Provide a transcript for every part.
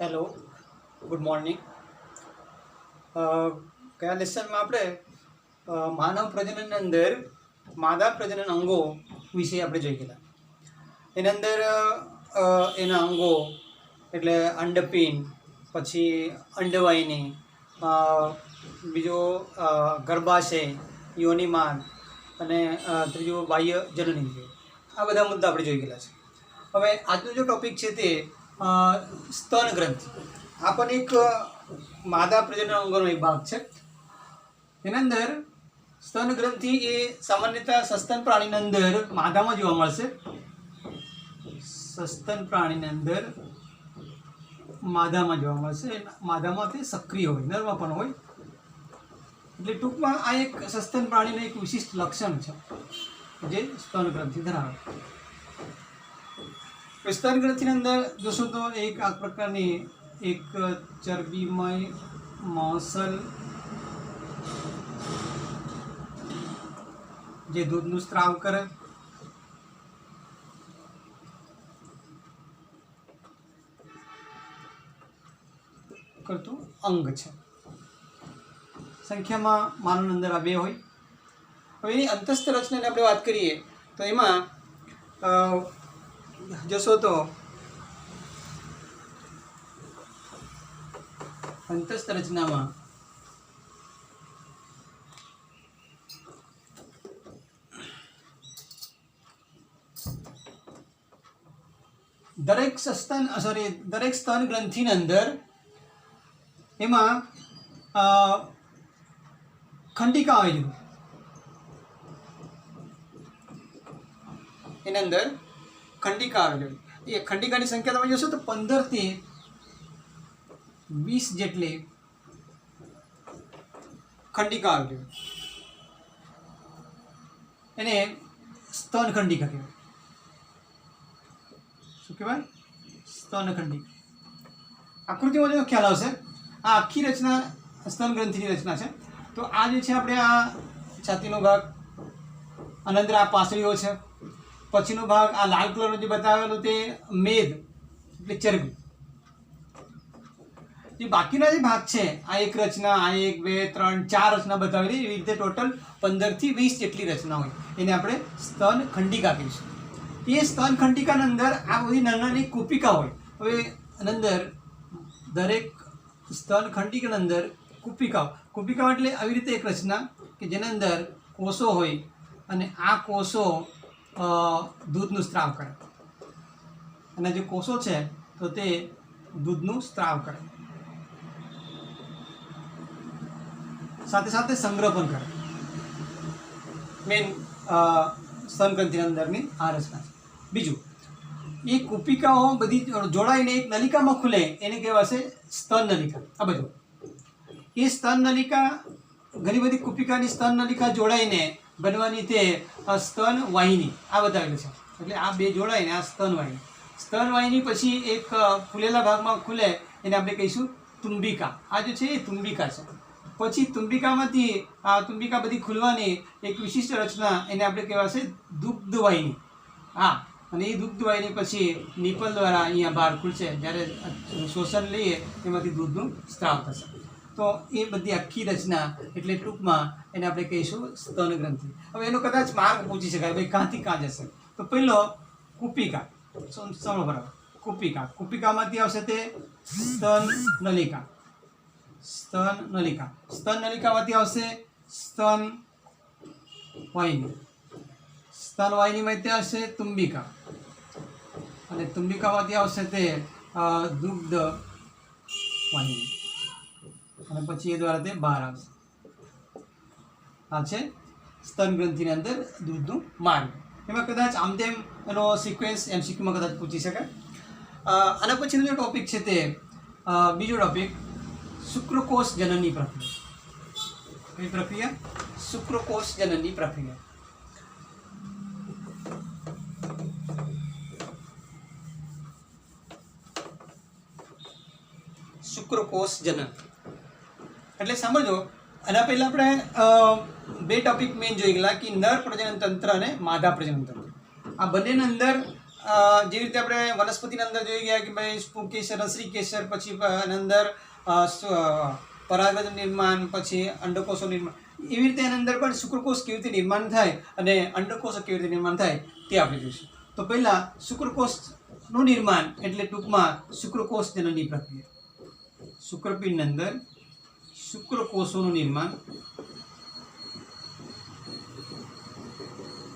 Hello, good morning. ગયા લેસનમાં આપણે માનવ પ્રજનનની અંદર માદા પ્રજનન અંગો વિશે આપણે જોઈ ગયા. એની અંદર એના અંગો એટલે અંડપિંડ, પછી અંડવાહિની, બીજો ગર્ભાશય, યોનિમાર્ગ અને ત્રીજું બાહ્ય જનનેન્દ્રિય. આ બધા મુદ્દા આપણે જોઈ ગયેલા છે. હવે આજનો જો ટૉપિક છે તે સ્તન ગ્રંથિ. આ પણ એક માદા પ્રજનન અંગોનો એક ભાગ છે. એના અંદર સ્તન ગ્રંથિ એ સામાન્યતઃ સસ્તન પ્રાણીની અંદર માદામાં જોવા મળશે. સસ્તન પ્રાણીની અંદર માદામાં જોવા મળશે. માદામાં તે સક્રિય હોય, નરમાં પણ હોય. એટલે ટૂંકમાં આ એક સસ્તન પ્રાણીનું એક વિશિષ્ટ લક્ષણ છે જે સ્તન ગ્રંથિ ધરાવે. સ્તન ગ્રંથિની અંદર જોશો તો એક આ પ્રકારની એક ચરબીમય મસલ જે દૂધનું સ્ત્રાવ કરે, કરતું અંગ છે. સંખ્યામાં માનવની અંદર આ બે હોય. હવે એની અંતસ્થ રચનાની આપણે વાત કરીએ તો એમાં જોશો તો અંતસ્થ રચનામાં દરેક સ્તન ગ્રંથિની અંદર એમાં ખંડિકા આવેલી હોય. એની અંદર ખંડિકા આવેલી હોય. એ ખંડિકાની સંખ્યા તમે જોશો તો 15 થી 20 જેટલી ખંડિકા આવેલી હોય. એને સ્તન ખંડિકા કહેવાય. શું કહેવાય? સ્તન ખંડિકા. આકૃતિમાં જો ખ્યાલ આવશે, આ આખી રચના સ્તન ગ્રંથિની રચના છે. તો આ જે છે આપણે આ છાતીનો ભાગ, આની અંદર આ પાસળીઓ છે, પછીનો ભાગ આ લાલ કલરનો જે બતાવેલો તે મેદ એટલે ચરબી. જે બાકીના જે ભાગ છે આ એક રચના, આ 1 2 3 4 રચના બતાવેલી, એવી રીતે ટોટલ 15 થી 20 જેટલી રચના હોય. એને આપણે સ્તન ખંડિકા કહીશું. એ સ્તન ખંડિકાની અંદર આ બધી નાની કુપિકા હોય. હવે અંદર દરેક સ્તન ખંડિકાની અંદર કુપિકા એટલે આવી રીતે એક રચના કે જેના અંદર કોષો હોય અને આ કોષો દૂધનું સ્ત્રાવ કરે. અને જે કોષો છે તો તે દૂધનું સ્ત્રાવ કરે, સાથે સાથે સંગ્રહ પણ કરે. મેન સ્તનગ્રંથિની અંદરની આ રચના છે. બીજું, એ કુપિકાઓ બધી જોડાઈને એક નલિકામાં ખુલે એને કહેવાશે સ્તન નલિકા. આ બધું એ સ્તન નલિકા, ઘણી બધી કુપિકાની સ્તન નલિકા જોડાઈને બનવાની તે સ્તન વાહિની આ બતાવેલું છે. એટલે આ બે જોડાઈને આ સ્તન વાહિની. સ્તન વાહિની પછી એક ફૂલેલા ભાગમાં ખુલે એને આપણે કહીશું તુંબિકા. આ જે છે એ તુંબિકા છે. પછી તુંબિકામાંથી આ તુંબિકા બધી ખુલવાની એક વિશિષ્ટ રચના એને આપણે કહેવાશે દુગ્ધ વાહિની. હા, અને એ દુગ્ધ વાહિની પછી નિપલ દ્વારા અહીંયા બહાર ખુલશે. જ્યારે શોષણ લઈએ એમાંથી દૂધનું સ્ત્રાવ થશે. તો એ બધી આખી રચના એટલે ટૂંકમાં એને આપણે કહીશું સ્તન ગ્રંથિ. હવે એનો કદાચ માર્ગ પૂછી શકાય, ભાઈ ક્યાંથી ક્યાં જશે? તો પહેલો કુપિકા, સમો બરાબર. કુપિકામાંથી આવશે તે સ્તન નલિકા. સ્તન નલિકામાંથી આવશે સ્તન વાહિની. સ્તન વાહિનીમાંથી આવશે તુંબિકા, અને તુંબિકામાંથી આવશે તે દુગ્ધ વાહિની, અને પછી એ દ્વારા તે બહાર આવશે. આ છે સ્તન ગ્રંથિની અંદર દૂધનું માર્ગ. એમાં કદાચ આમ તેમ એનો સિક્વન્સ MCQમાં કદાચ પૂછી શકાય. આના પછીનો જે ટોપિક છે તે બીજો ટોપિક શુક્રકોષ જનનની પ્રક્રિયા. કઈ પ્રક્રિયા? શુક્રકોષ જનનની પ્રક્રિયા. શુક્રકોષ જનન એટલે સમજો. આના પહેલાં આપણે બે ટોપિક મેઇન જોઈ ગયેલા કે નર પ્રજનન તંત્ર અને માદા પ્રજનન તંત્ર. આ બંનેની અંદર જેવી રીતે આપણે વનસ્પતિના અંદર જોઈ ગયા કે ભાઈ પુંકેસર, રસરી કેસર, પછી એના અંદર પરાગજ નિર્માણ, પછી અંડકોષો નિર્માણ, એવી રીતે એના અંદર પણ શુક્રકોષ કેવી રીતે નિર્માણ થાય અને અંડકોષો કેવી રીતે નિર્માણ થાય તે આપણે જોઈશું. તો પહેલાં શુક્રકોષનું નિર્માણ એટલે ટૂંકમાં શુક્રકોષ જનનની પ્રક્રિયા. શુક્રપિંડની અંદર શુક્રકોષોનું નિર્માણ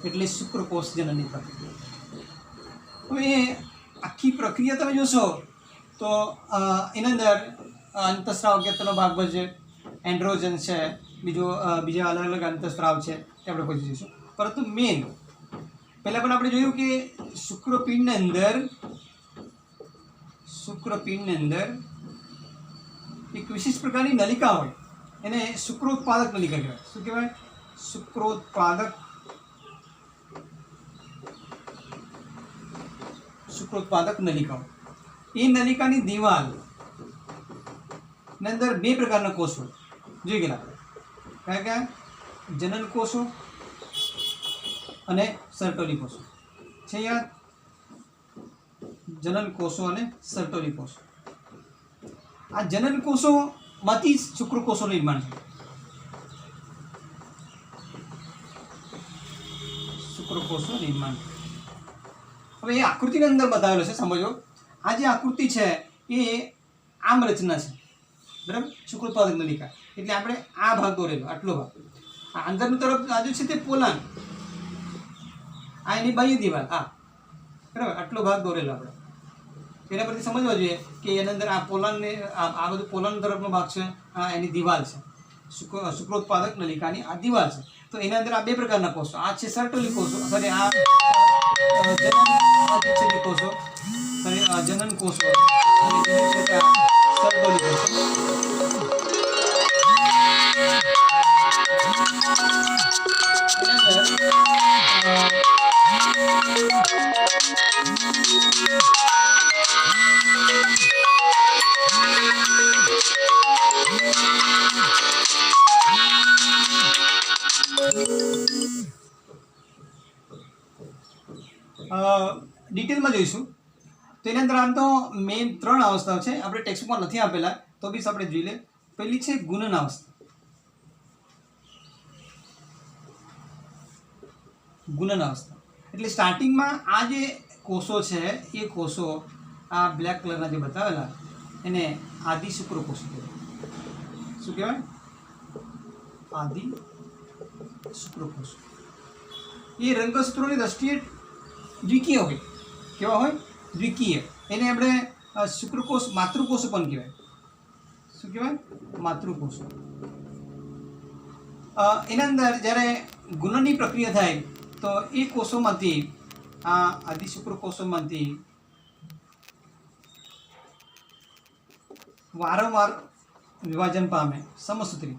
એટલે શુક્રકોષ જનનની પ્રક્રિયા. હવે આખી પ્રક્રિયા તમે જોશો તો એના અંદર અંતઃસ્રાવ અગત્યનો ભાગ ભજવે, એન્ડ્રોજન છે, બીજા અલગ અલગ અંતઃસ્રાવ છે તે આપણે પછી જોઈશું. પરંતુ મેન પહેલાં પણ આપણે જોયું કે શુક્રપિંડની અંદર એક વિશિષ્ટ પ્રકારની નલિકા હોય, એને શુક્રોત્પાદક નલિકા કહેવાય. શું કહેવાય? શુક્રોત્પાદક નલિકાઓ. એ નલિકાની દિવાલ ની અંદર બે પ્રકારના કોષ હોય, જોઈ ગયેલા આપણે. કયા? જનન કોષો અને સર્ટોલી કોષો છે યાદ? જનન કોષો અને સર્ટોલી કોષો. આ જનન કોષોમાંથી જ શુક્રકોષોનું નિર્માણ થાય. શુક્રકોષનું નિર્માણ. હવે એ આકૃતિની અંદર બતાવેલો છે, સમજો. આ જે આકૃતિ છે એ આમ રચના છે, બરાબર? શુક્રોત્પાદક નલિકા એટલે આપણે આ ભાગ દોરેલો, આટલો ભાગ. આ અંદરની તરફ બાજુ છે તે પોલાણ, આ એની બાહ્ય દિવાલ, આ બરાબર આટલો ભાગ દોરેલો આપણે. એના પરથી સમજવા જોઈએ કે એની અંદર આ પોલાણને આ બધું પોલાણ તરફનો ભાગ છે, આ એની દિવાલ છે. શુક્રોત્પાદક નલિકાની આ દિવાલ છે. તો એના અંદર આ બે પ્રકારના કોષો, આ છે સર્ટોલી કોષો, સોરી આ કોષો, સોરી જનન કોષો, અને બીજું છે કે સર્ટોલી કોષો. ડિટેલમાં જોઈશું તો એની અંદર આમ તો મેઇન 3 અવસ્થાઓ છે, આપણે ટેક્સ્ટબુકમાં નથી આપેલા તો બી આપણે જોઈ લે. પહેલી છે ગુણન અવસ્થા. ગુણન અવસ્થા એટલે સ્ટાર્ટિંગમાં આ જે કોષો છે એ કોષો આ બ્લેક કલરના જે બતાવેલા એને આદિ શુક્રકોષો કહેવાય. શું કહેવાય? આદિ શુક્રકોષો. એ રંગસૂત્રોની દ્રષ્ટિએ દ્વિકીય હોય. કેવા હોય? દ્વિકીય. એને આપણે શુક્રકોષ માતૃકોષો પણ કહેવાય. શું કહેવાય? માતૃકોષો. એના અંદર જ્યારે ગુણનની પ્રક્રિયા થાય તો એ કોષોમાંથી આ આદિ શુક્રકોષોમાંથી વારંવાર વિભાજન પામે, સમસૂત્રી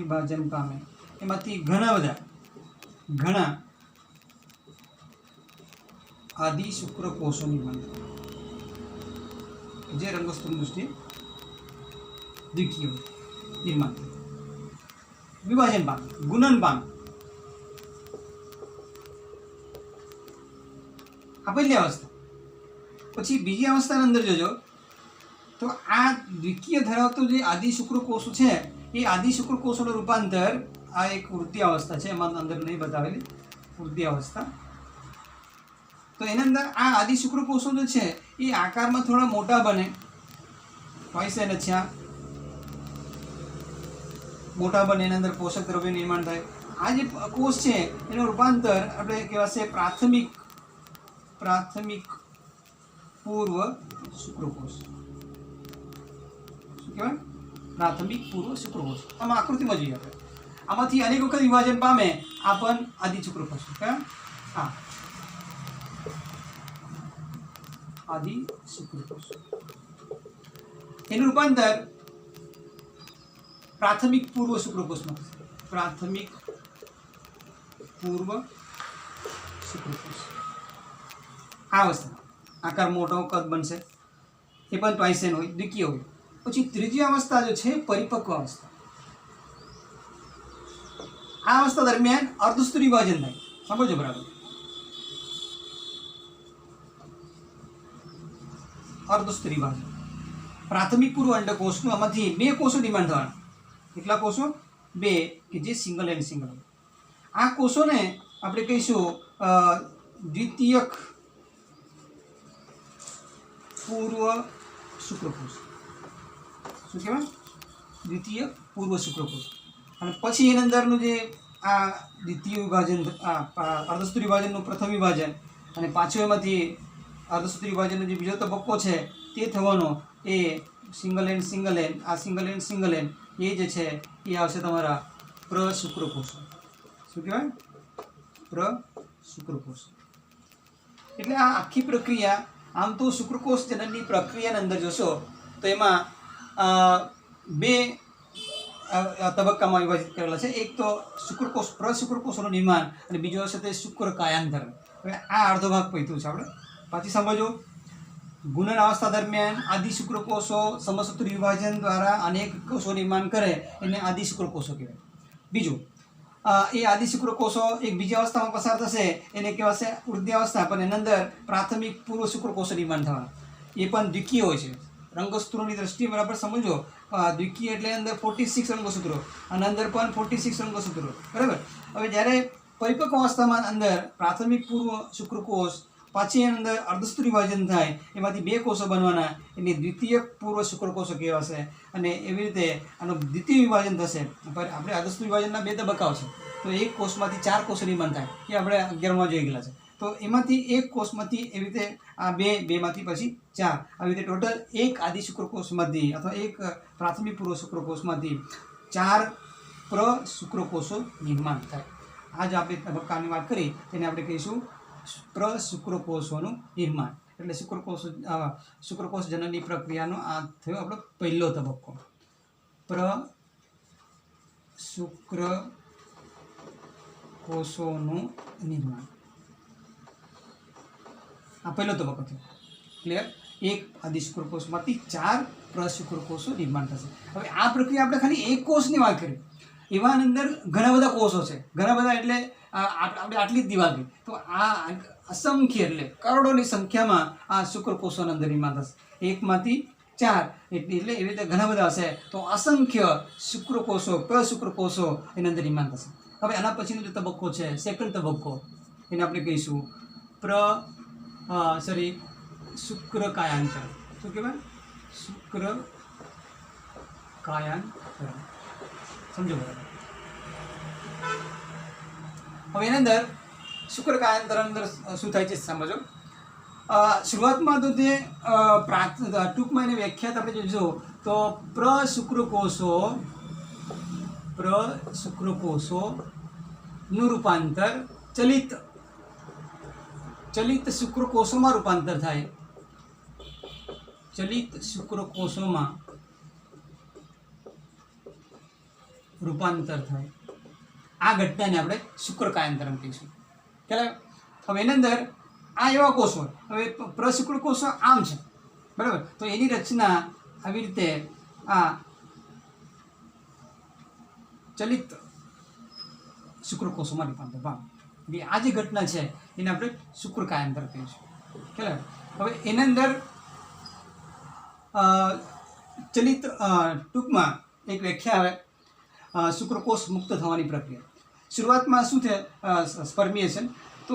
વિભાજન પામે. એમાંથી ઘણા આદિ શુક્રકોષો નિર્માણ થાય, જે રંગસૂત્ર દૃષ્ટિએ દ્વિકીય નિર્માણ થાય, વિભાજન પામે, ગુણન પામે. આ પહેલી અવસ્થા. પછી બીજી અવસ્થાની અંદર જોજો તો આ દ્વિકીય ધરાવતો જે આદિ શુક્રકોષો છે એ આદિ શુક્રકોષોનું રૂપાંતર આ એક વૃદ્ધિ અવસ્થા છે, એમાં અંદર નહીં બતાવેલી વૃદ્ધિ અવસ્થા. તો એના અંદર આ આદિ શુક્રકોષો જે છે એ આકારમાં થોડા મોટા બને, હોય છે ને છે મોટા બને, એના અંદર પોષક દ્રવ્ય નિર્માણ થાય. આ જે કોષ છે એનું રૂપાંતર આપણે કહેવાશે પ્રાથમિક પૂર્વ શુક્રકોષ. શું કહેવાય? પ્રાથમિક પૂર્વ શુક્રકોષ. આમાં આકૃતિમાં જોઈએ આપણે. આમાંથી અનેક વખત વિભાજન પામે આ પણ આદિ શુક્રકોષ. હા, આદિ શુક્રકોષ. એનું રૂપાંતર પ્રાથમિક પૂર્વ શુક્રકોષમાં. પ્રાથમિક પૂર્વ શુક્રકોષ. આ અવસ્થા આકાર મોટો કદ બનશે, એ પણ ટ્વાઇસેન હોય, દ્વિકીય હોય. પછી ત્રીજી અવસ્થા જે છે પરિપક્વ અવસ્થા. આ અવસ્થા દરમિયાન અર્ધસ્તરી વિભાજન થાય. સમજો બરાબર? अर्धस्तरी विभाजन। प्राथमिक पूर्व अंडकोषનું આમાંથી બે કોષો ડિમાન્ડ થવાના, કેટલા કોષો? બે, કે જે સિંગલ એન્ડ સિંગલ। આ કોષોને આપણે કહીશું દ્વિતીયક પૂર્વ શુક્રકોષ। શું કહેવાય? દ્વિતીયક પૂર્વ શુક્રકોષ। અને પછી એની અંદરનું જે આ દ્વિતીય વિભાજન, અર્ધસ્તરી વિભાજનનું પ્રથમ વિભાજન, અને પાછું એમાંથી અર્ધસ્તરી વિભાજનનો જે બીજો તબક્કો છે તે થવાનો, એ સિંગલ એન્ડ સિંગલ એન્ડ, આ સિંગલ એન્ડ સિંગલ એન્ડ એ જે છે એ આવશે તમારા પ્રશુક્રકોષો। શું કહેવાય? પ્રશુક્રકોષ। એટલે આ આખી પ્રક્રિયા, આમ તો શુક્રકોષ જનનની પ્રક્રિયાની અંદર જોશો તો એમાં બે તબક્કામાં વિભાજિત કરેલા છે। એક તો શુક્રકોષ, પ્રશુક્રકોષોનું નિર્માણ, અને બીજો હશે તે શુક્ર કાયાંતરણ। હવે આ અડધો ભાગ પૈતું છે આપણે, પાછી સમજો। ગુણન અવસ્થા દરમિયાન આદિ શુક્રકોષો સમસૂત્રી વિભાજન દ્વારા અનેક કોષો નિર્માણ કરે એને આદિ શુક્રકોષો કહેવાય। બીજું, એ આદિ શુક્રકોષો એક બીજી અવસ્થામાં પસાર થશે એને કહેવાશે વૃદ્ધાવસ્થા, પણ એની અંદર પ્રાથમિક પૂર્વ શુક્રકોષો નિર્માણ થવાના, એ પણ દ્વિકીય હોય છે। રંગસૂત્રોની દ્રષ્ટિએ બરાબર સમજો, દ્વિકીય એટલે અંદર 46 રંગસૂત્રો, અને અંદર પણ 46 રંગસૂત્રો, બરાબર। હવે જ્યારે પરિપક્વ અવસ્થામાં અંદર પ્રાથમિક પૂર્વ શુક્રકોષ, પાછી એની અંદર અર્ધસ્તરી વિભાજન થાય, એમાંથી બે કોષો બનવાના, એને દ્વિતીય પૂર્વ શુક્રકોષો કહેવાશે। અને એવી રીતે આનું દ્વિતીય વિભાજન થશે। આપણે અર્ધસ્તરી વિભાજનના બે તબક્કાઓ છે, તો એક કોષમાંથી 4 કોષો નિર્માણ થાય, એ આપણે 11માં જોઈ ગયેલા છે। તો એમાંથી એક કોષમાંથી એવી રીતે આ બેમાંથી પછી 4, આવી રીતે ટોટલ એક આદિ શુક્રકોષમાંથી અથવા એક પ્રાથમિક પૂર્વ શુક્રકોષમાંથી 4 પ્રશુક્રકોષો નિર્માણ થાય। આ જ આપણે તબક્કાની વાત કરી તેને આપણે કહીશું પ્રશુક્રકોષોનું નિર્માણ। એટલે શુક્રકોષ જનનની પ્રક્રિયાનો આ થયો આપણો પહેલો તબક્કો, પ્રશુક્રકોષોનું નિર્માણ। આ પહેલો તબક્કો થયો, ક્લિયર? એક આદિ શુક્રકોષમાંથી 4 પ્રશુક્રકોષો નિર્માણ થશે। હવે આ પ્રક્રિયા આપણે ખાલી એક કોષની વાત કરી, એવા અંદર ઘણા બધા કોષો છે, ઘણા બધા એટલે આપણે આટલી જ દિવાલ કરી, તો આ અસંખ્ય એટલે કરોડોની સંખ્યામાં આ શુક્રકોષોના અંદર નિર્માણ થશે। એકમાંથી 4 એટલે એવી રીતે ઘણા બધા હશે, તો અસંખ્ય શુક્રકોષો, પ્રશુક્રકોષો એની અંદર નિર્માણ થશે। હવે આના પછીનો જે તબક્કો છે, સેકન્ડ તબક્કો, એને આપણે કહીશું શુક્ર કાયાંતરણ। શું કહેવાય? શુક્ર કાયાંતરણ, સમજો બરાબર। હવે એની અંદર શુક્ર કાયાંતરણ અંદર શું થાય છે સમજો। શરૂઆતમાં તો તે ટૂંકમાં એની વ્યાખ્યાત આપણે જોઈજો તો પ્રશુક્રકોષોનું રૂપાંતર ચલિત શુક્રકોષોમાં રૂપાંતર થાય, ચલિત શુક્રકોષોમાં રૂપાંતર થાય, આ ઘટનાને આપણે શુક્ર કાયાંતરણ કહીશું। ખ્યાલ? હવે એની અંદર આ એવા કોષો, હવે પ્રશુક્રકોષો આમ છે, બરાબર, તો એની રચના આવી રીતે આ ચલિત શુક્રકોષોમાં રૂપાંતર પામે, આ જે ઘટના છે એને આપણે શુક્ર કાયાંતર કહીશું। ખ્યાલ? હવે એની અંદર ચલિત ટૂંકમાં એક વ્યાખ્યા આવે શુક્રકોષ મુક્ત થવાની પ્રક્રિયા। શરૂઆતમાં શું છે? સ્પર્મિએશન। તો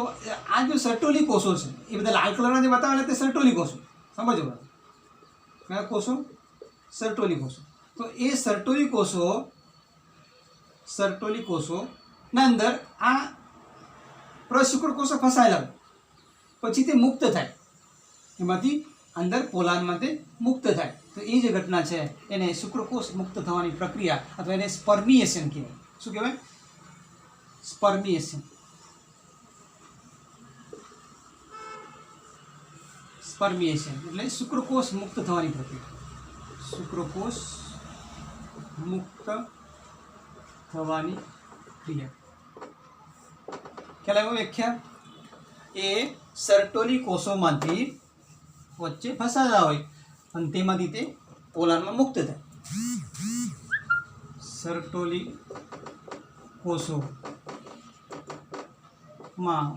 આ જો સર્ટોલી કોષો છે એ બધા લાલ કલરના જે બતાવેલા તે સર્ટોલી કોષો, સમજો બરાબર, કયા કોષો? સર્ટોલી કોષો। તો એ સર્ટોલી કોષોના અંદર આ પ્રશુક્રકોષો ફસાયેલા પછી તે મુક્ત થાય, એમાંથી અંદર પોલાણમાં તે મુક્ત થાય, તો એ જે ઘટના છે એને શુક્રકોષ મુક્ત થવાની પ્રક્રિયા અથવા એને સ્પર્મિએશન કહેવાય। શું કહેવાય? સ્પર્મિએશન। એટલે શુક્રકોષ મુક્ત થવાની પ્રક્રિયા, શુક્રકોષ મુક્ત થવાની ક્રિયા। ખ્યાલ આવ્યો? વ્યાખ્યા એ સર્ટોલી કોષોમાંથી વચ્ચે ફસાયેલા હોય અને તેમાંથી તે પોલાણમાં મુક્ત થાય, સર્ટોલી કોષોમાં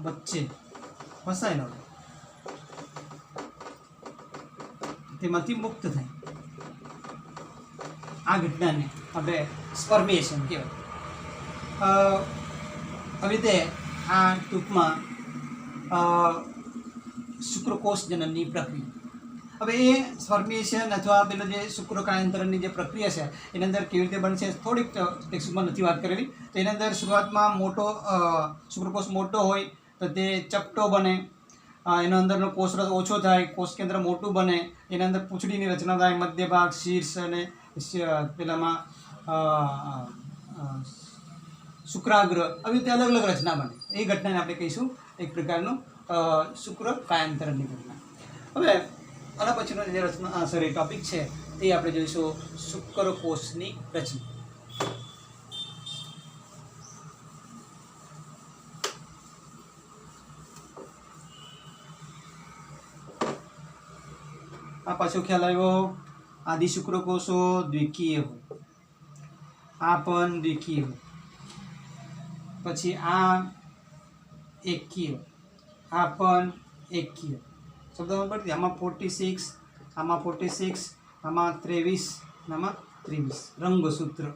વચ્ચે ફસાયેલા હોય તેમાંથી મુક્ત થાય. આ ઘટનાને આપણે સ્પર્મેશન કહેવાય. આવી રીતે આ ટૂંકમાં શુક્રકોષ જનનની પ્રક્રિયા. હવે એ સ્પર્મેશન અથવા પેલો જે શુક્રકાયાંતરણની જે પ્રક્રિયા છે એની અંદર કેવી રીતે બનશે થોડીક ટેક્સ્ટમાં નથી વાત કરેલી. તો એની અંદર શરૂઆતમાં મોટો શુક્રકોષ મોટો હોય તો તે ચપટો બને, એનો અંદરનો કોષરસ ઓછો થાય, કોષ કેન્દ્ર મોટું બને, એના અંદર પૂંછડીની રચના થાય, મધ્ય ભાગ, શીર્ષ અને પેલામાં શુક્રાગ્ર, આવી રીતે અલગ અલગ રચના બને. એ ઘટનાને આપણે કહીશું એક પ્રકારનું શુક્રકાયાંતરણની ઘટના. હવે આના પછીનો જે રચના ટોપિક છે તે આપણે જોઈશું શુક્રકોષની રચના. આ પાછો ખ્યાલ આવ્યો, આદિ શુક્રકોષો દ્વિકીય હોય, આ પણ દ્વિકીય હોય, પછી આ એકકીય, આ પણ એકકીય. શબ્દ પડતી આમાં 46, આમાં 46, આમાં 23, આમાં 23 રંગસૂત્ર.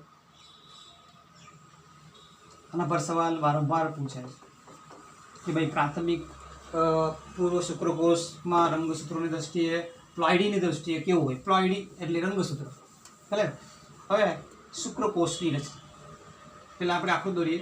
આના પર સવાલ વારંવાર પૂછાય કે ભાઈ પ્રાથમિક પૂર્વ શુક્રકોષમાં રંગસૂત્રોની દ્રષ્ટિએ પ્લોઇડીની દ્રષ્ટિએ કેવું હોય. પ્લોઇડી એટલે રંગસૂત્ર. ભલે હવે શુક્રકોષની રચના પહેલાં આપણે આખું દોરીએ.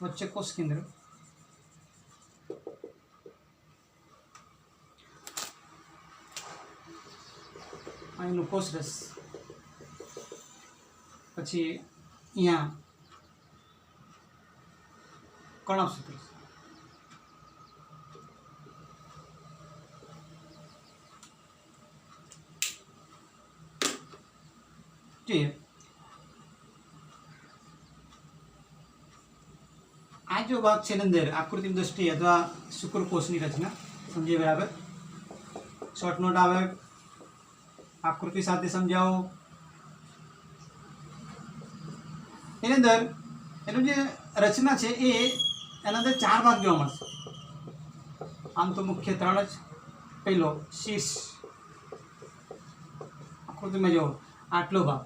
વચ્ચે કોષ કેન્દ્ર, અહીંનું કોષરસ, પછી અહીંયા કણકસૂત્ર, જોઈએ. આ જો ભાગ છે એની અંદર આકૃતિની દ્રષ્ટિએ અથવા શુક્રકોષની રચના સમજીએ બરાબર. શોર્ટ નોટ આવે, આકૃતિ સાથે સમજાવો. એની અંદર એનું જે રચના છે એ એના અંદર 4 ભાગ જોવા મળશે. આમ તો મુખ્ય 3 જ. પહેલો શીર્ષ, આકૃતિમાં જો આટલો ભાગ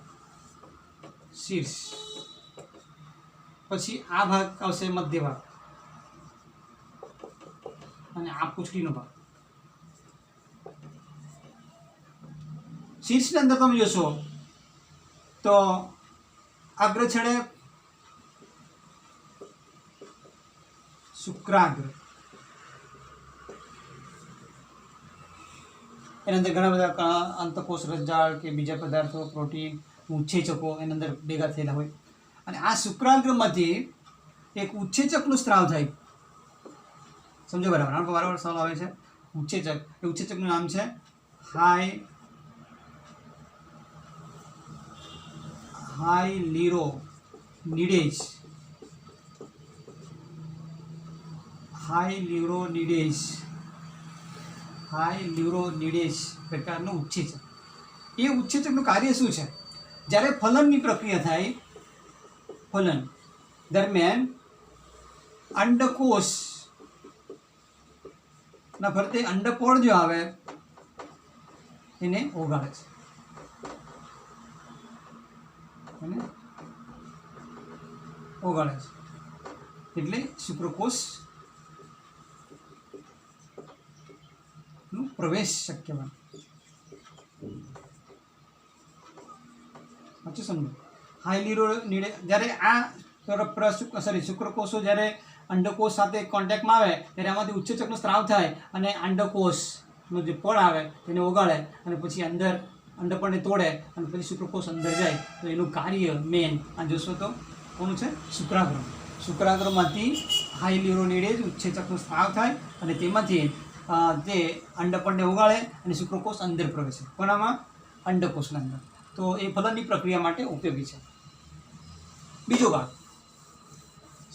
શીર્ષ, પછી આ ભાગ આવશે મધ્ય ભાગ, અને આ પૂંછડીનો ભાગ. શીર્ષની અંદર તમે જોશો તો અગ્ર છેડે શુક્રાગ્ર, એની અંદર ઘણા બધા અંતકોષ રસજાળ કે બીજા પદાર્થો, પ્રોટીન, ઉત્સેચકો એની અંદર ભેગા થયેલા હોય. અને આ શુક્રાગ્રમાંથી એક ઉત્સેચકનું સ્ત્રાવ થાય. સમજો બરાબર? આનો વારંવાર સવાલ આવે છે. ઉત્સેચક, એ ઉત્સેચકનું નામ છે હાયલ્યુરોનિડેઝ. હાયલ્યુરોનિડેઝ પ્રકારનું ઉત્સેચક. એ ઉત્સેચકનું કાર્ય શું છે? જ્યારે ફલનની પ્રક્રિયા થાય, ફલન દરમિયાન અંડકોષ ના ફરતે અંડકોળ જો આવે એને ઓગાળે છે. એટલે શુક્રકોષ નું પ્રવેશ શક્ય બને. સમજો હાયલ્યુરોનિડેઝ જ્યારે આ શુક્રકોષો જ્યારે અંડકોષ સાથે કોન્ટેક્ટમાં આવે ત્યારે આમાંથી ઉત્સેચકનો સ્ત્રાવ થાય અને અંડકોષનો જે પળ આવે તેને ઓગાળે અને પછી અંદર અંડપણને તોડે અને પછી શુક્રકોષ અંદર જાય. તો એનું કાર્ય મેન આ જોશો તો કોનું છે? શુક્રાગ્ર. શુક્રાગ્રમાંથી હાયલ્યુરોનિડેઝ ઉત્સેચકનો સ્ત્રાવ થાય અને તેમાંથી તે અંડપંડને ઓગાળે અને શુક્રકોષ અંદર પ્રવેશે. કોનામાં? અંડકોષના અંદર. તો એ ફલનની પ્રક્રિયા માટે ઉપયોગી છે. બીજો ભાગ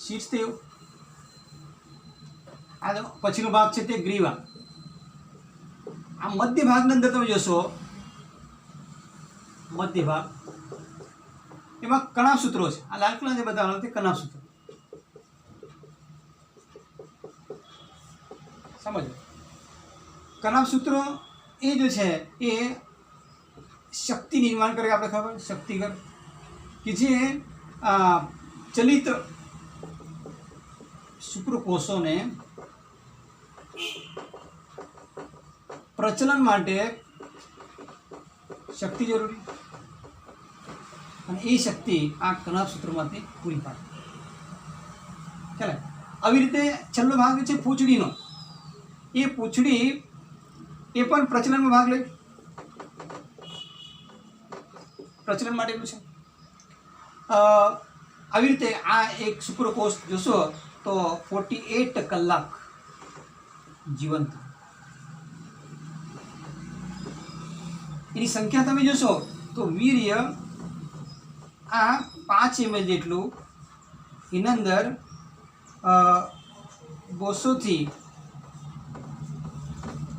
શીર્ષદેવ. આ પછીનો ભાગ છે તે ગ્રીવા. આ મધ્ય ભાગની અંદર તમે જોશો, મધ્ય ભાગ એમાં કણાભસૂત્રો છે. આ લાલ કલર જે બતાવવાનો તે કણાભસૂત્રો. સમજો, કણાભસૂત્રો એ જો છે એ શક્તિ નિર્માણ કરે. આપણે ખબર શક્તિકર કે જે ચલિત શુક્રકોષોને પ્રચલન માટે શક્તિ જરૂરી, અને એ શક્તિ આ કણાભસૂત્રમાંથી પૂરી પાડે. ચાલે આવી રીતે છેલ્લો ભાગ છે પૂંછડીનો. એ પૂંછડી એ પણ પ્રચલનમાં ભાગ લે, પ્રચલન માટેનું છે. આવી રીતે આ એક શુક્રકોષ જોશો તો 48 કલાક જીવંત. એની સંખ્યા તમે જોશો તો વીર્ય આ 5 ml જેટલું, એની અંદર 200 થી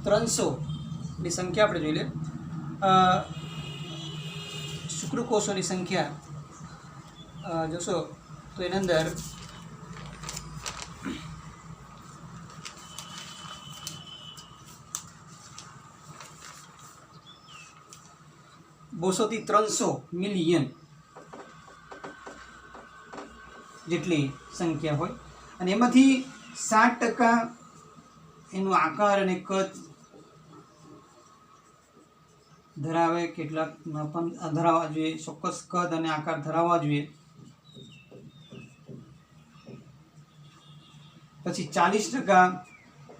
300 ની સંખ્યા આપણે જોઈ લે. શુક્રકોષોની સંખ્યા જોશો તો એની અંદર 200 થી 300 મિલિયન જેટલી સંખ્યા હોય, અને એમાંથી 60% એનો આકાર અને કદ ધરાવે. કેટલાક પણ ધરાવવા જોઈએ, ચોક્કસ કદ અને આકાર ધરાવવા જોઈએ. પછી 40%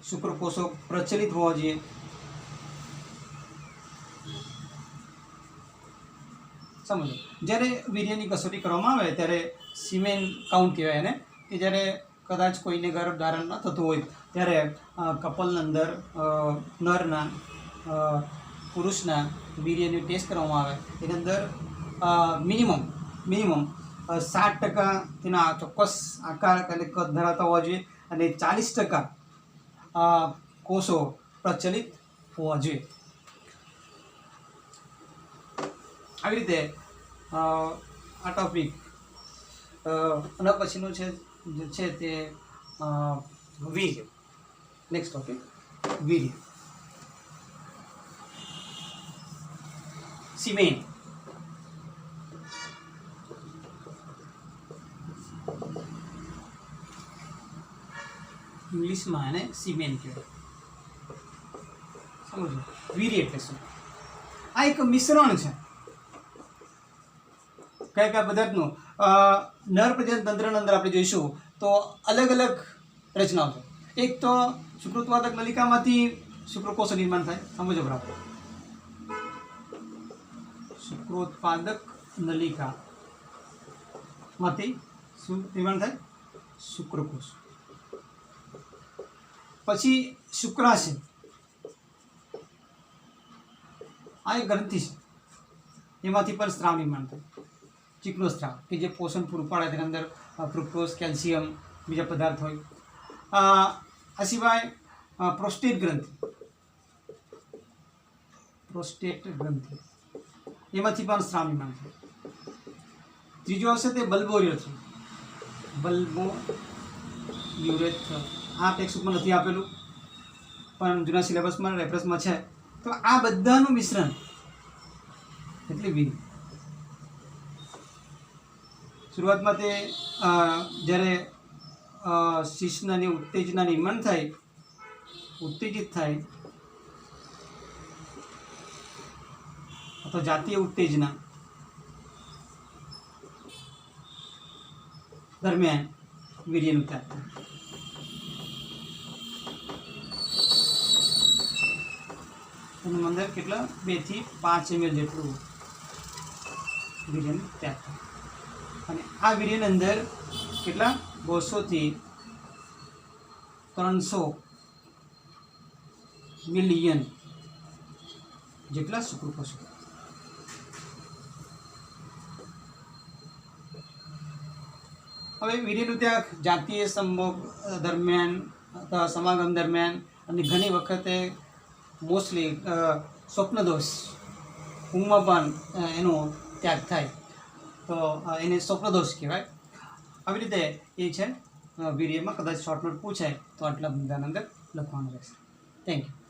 શુક્રકોષો પ્રચલિત હોવા જોઈએ. સમજો, જ્યારે વીર્યની કસોટી કરવામાં આવે ત્યારે સિમેન કાઉન્ટ કહેવાય એને, કે જ્યારે કદાચ કોઈને ગર્ભ ધારણ ન થતું હોય ત્યારે કપલની અંદર નરના પુરુષના વીર્યની ટેસ્ટ કરવામાં આવે. એની અંદર મિનિમમ 60% તેના ચોક્કસ આકાર અને કદ ધરાવતા હોવા જોઈએ, અને 40% કોષો પ્રચલિત હોવા જોઈએ. આવી રીતે આ ટોપિક અને પછીનું છે તે વીર્ય. નેક્સ્ટ ટોપિક વીર્ય. સિમેન. ઇંગ્લિશમાં એને સિમેન કહેવાય. સમજો, વીર્ય એટલે શું? આ એક મિશ્રણ છે કયા પદાર્થનું. નર પ્રજનન તંત્રની અંદર આપણે જોઈશું તો અલગ અલગ રચનાઓ છે. એક તો શુક્રોત્પાદક નલિકામાંથી શુક્રકોષ નિર્માણ થાય. સમજો બરાબર, શુક્રોત્પાદક નલિકામાંથી શું નિર્માણ થાય? શુક્રકોષ. પછી શુક્રાશય, આ એક ગ્રંથિ છે, એમાંથી પણ સ્ત્રાવ નિર્માણ થાય. ચીકણો સ્ત્રાવ કે જે પોષણ પૂરું પાડે, તેની અંદર ફ્રુક્ટોઝ, કેલ્શિયમ, બીજા પદાર્થ હોય. આ સિવાય પ્રોસ્ટેટ ગ્રંથિ, એમાંથી પણ સ્ત્રાવ નિર્માણ થાય. ત્રીજો આવશે તે બલ્બોયુરેથ્રમ. આ ટેક્સ્ટબુકમાં નથી આપેલું, પણ જૂના સિલેબસમાં રેફરન્સમાં છે. તો આ બધાનું મિશ્રણ એટલે વીર્ય. શરૂઆતમાં તે જ્યારે શિશુની ઉત્તેજના નિર્માણ થાય, ઉત્તેજિત થાય, અથવા જાતીય ઉત્તેજના દરમિયાન વીર્યનું ત્યાગ થાય. એનું અંદર કેટલા 2 થી 5 ml જેટલું વીર્યનું ત્યાગ થાય. અને આ વીર્યની અંદર કેટલા 200 થી 300 મિલિયન જેટલા શુક્રકોષો. હવે વીર્યનું ત્યાગ જાતીય સંભોગ દરમિયાન અથવા સમાગમ દરમિયાન અને ઘણી વખતે મોસ્ટલી સ્વપ્નદોષ ઊંઘમાં પણ એનો ત્યાગ થાય તો એને સ્વપ્નદોષ કહેવાય. આવી રીતે એ છે વીર્યમાં કદાચ શોર્ટ નોટ પૂછાય તો આટલા મુદ્દાના અંદર લખવાનું રહેશે. Thank you.